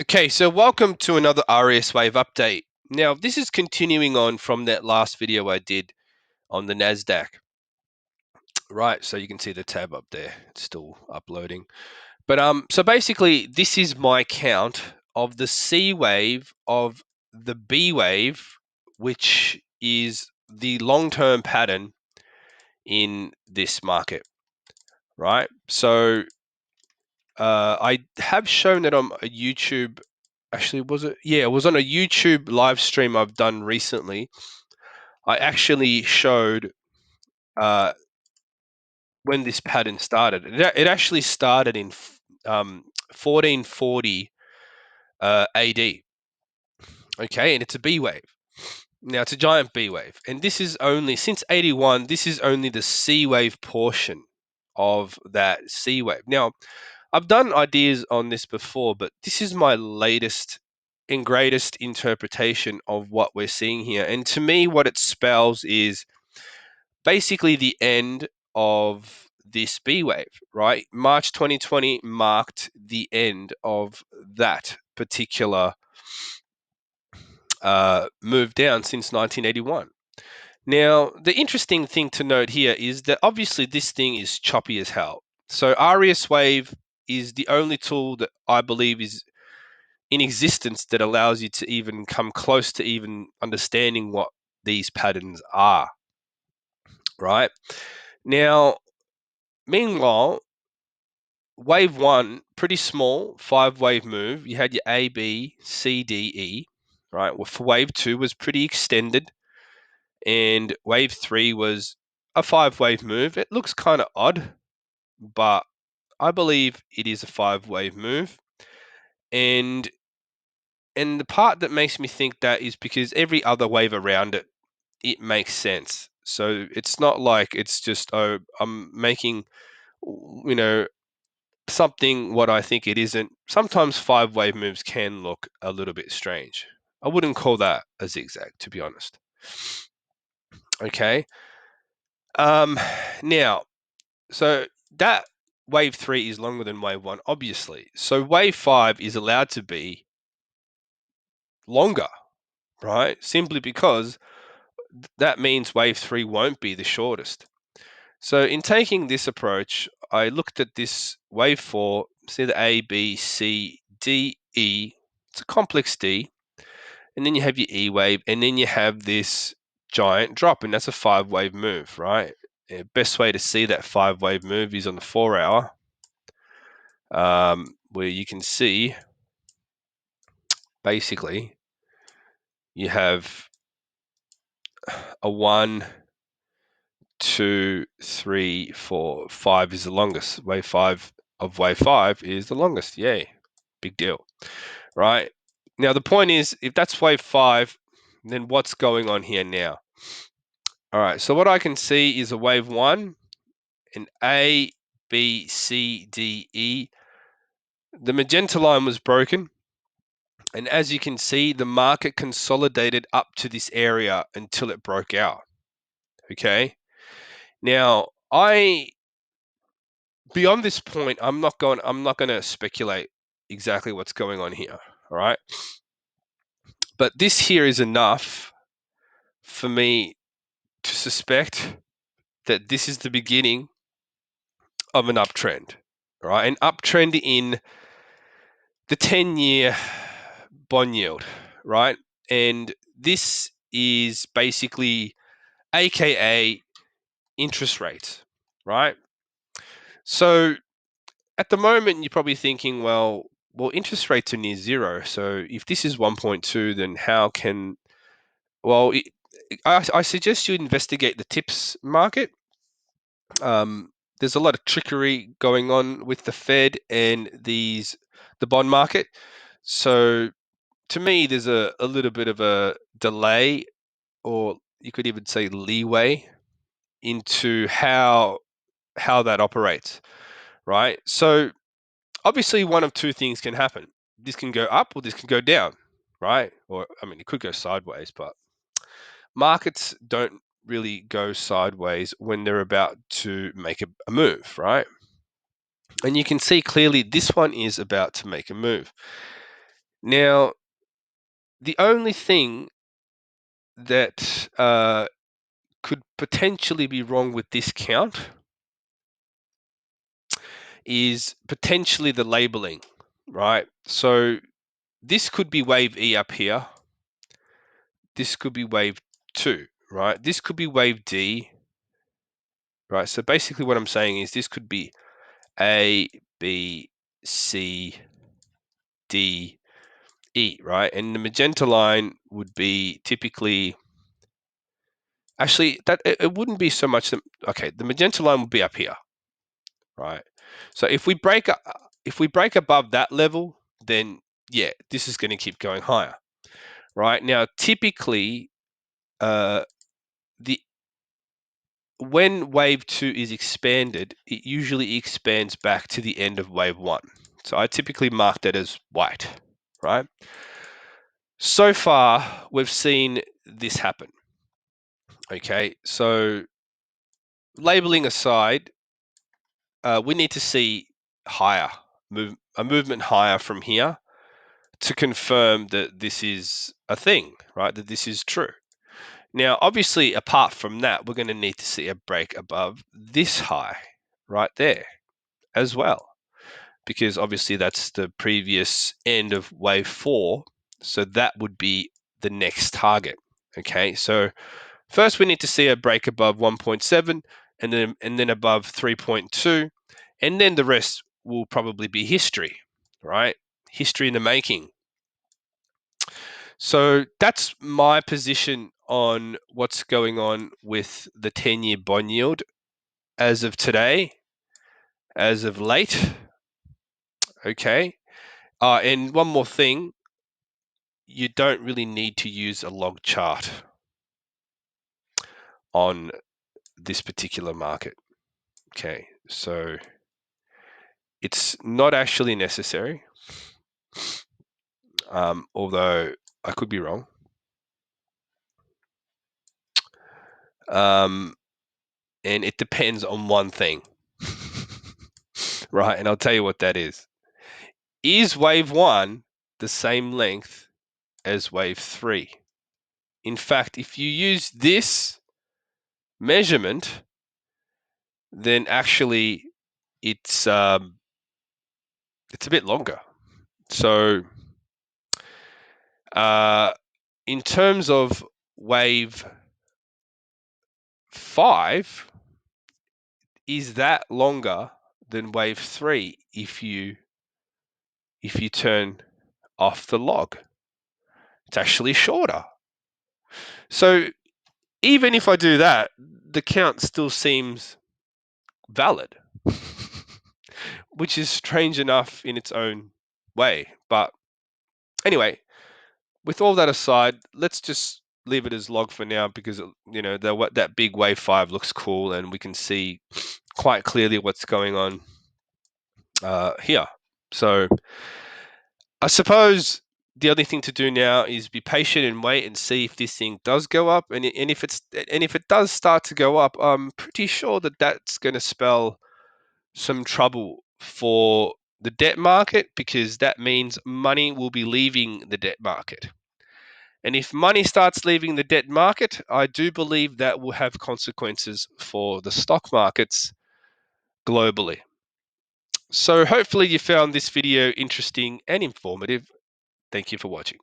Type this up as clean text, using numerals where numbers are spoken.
Okay, so welcome to another RS Wave update. Now, this is continuing on from that last video I did on the NASDAQ, right? So you can see the tab up there, it's still uploading. But so basically, this is my count of the C wave of the B wave, which is the long-term pattern in this market, right? So I have shown it on a YouTube. Actually, was it? Yeah, it was on a YouTube live stream I've done recently. I actually showed uh, when this pattern started. It actually started in 1440 AD. Okay, and it's a B wave. Now it's a giant B wave, and this is only since 81. This is only the C wave portion of that C wave. Now I've done ideas on this before, but this is my latest and greatest interpretation of what we're seeing here. And to me, what it spells is basically the end of this B wave, right? March 2020 marked the end of that particular move down since 1981. Now, the interesting thing to note here is that obviously this thing is choppy as hell. So RES Wave is the only tool that I believe is in existence that allows you to even come close to even understanding what these patterns are, right? Now, meanwhile, wave one, pretty small, 5 wave move. You had your A, B, C, D, E, right? Well, for wave two was pretty extended, and wave three was a 5 wave move. It looks kind of odd, but I believe it is a 5 wave move. And the part that makes me think that is because every other wave around it, it makes sense. So it's not like it's just, oh, I'm making, you know, something what I think it isn't. Sometimes 5 wave moves can look a little bit strange. I wouldn't call that a zigzag, to be honest. Okay. Now, so that wave three is longer than wave one, obviously. So wave five is allowed to be longer, right? Simply because that means wave three won't be the shortest. So in taking this approach, I looked at this wave four, see the A, B, C, D, E. It's a complex D. And then you have your E wave, and then you have this giant drop, and that's a 5 wave move, right? The best way to see that 5 wave move is on the 4 hour, where you can see basically you have a 1, 2, 3, 4, 5 is the longest. Wave five is the longest. Yay, big deal, right? Now the point is, if that's wave five, then what's going on here now? All right, so what I can see is a wave one, an A, B, C, D, E. The magenta line was broken, and as you can see, the market consolidated up to this area until it broke out. Okay. Now, beyond this point, I'm not going to speculate exactly what's going on here. All right. But this here is enough for me to suspect that this is the beginning of an uptrend. All right. An uptrend in the 10-year bond yield, right? And this is basically AKA interest rates, right? So at the moment, you're probably thinking, well, interest rates are near zero. So if this is 1.2, then how can, well, I suggest you investigate the tips market. There's a lot of trickery going on with the Fed and the bond market. So to me, there's a little bit of a delay, or you could even say leeway, into how that operates, right? So obviously, one of two things can happen. This can go up, or this can go down, right? Or I mean, it could go sideways, but markets don't really go sideways when they're about to make a move, right? And you can see clearly this one is about to make a move. Now, the only thing that could potentially be wrong with this count is potentially the labeling, right? So this could be wave E up here. This could be wave 2, right? This could be wave D, right? So basically what I'm saying is this could be A, B, C, D, E, right? And the magenta line would be typically, actually, that it wouldn't be so much, okay, the magenta line would be up here, right? So if we break above that level, then yeah, this is going to keep going higher, right? Now, typically, when wave 2 is expanded, it usually expands back to the end of wave 1. So I typically mark that as white, right? So far, we've seen this happen. Okay, so labeling aside, we need to see higher, a movement higher from here to confirm that this is a thing, right? That this is true. Now, obviously, apart from that, we're going to need to see a break above this high right there as well, because obviously that's the previous end of wave 4. So that would be the next target. Okay, so first we need to see a break above 1.7 and then above 3.2, and then the rest will probably be history, right? History in the making. So that's my position on what's going on with the 10-year bond yield as of today, as of late. Okay. And one more thing, you don't really need to use a log chart on this particular market. Okay, so it's not actually necessary, although I could be wrong. And it depends on one thing, right? And I'll tell you what that is. Is wave 1 the same length as wave 3? In fact, if you use this measurement, then actually it's a bit longer. So in terms of wave 5, is that longer than wave 3 if you turn off the log? It's actually shorter. So even if I do that, the count still seems valid, which is strange enough in its own way. But anyway, with all that aside, let's just leave it as log for now, because that big wave 5 looks cool and we can see quite clearly what's going on here. So I suppose the only thing to do now is be patient and wait and see if this thing does go up, and if it does start to go up, I'm pretty sure that that's going to spell some trouble for the debt market, because that means money will be leaving the debt market. And if money starts leaving the debt market, I do believe that will have consequences for the stock markets globally. So hopefully you found this video interesting and informative. Thank you for watching.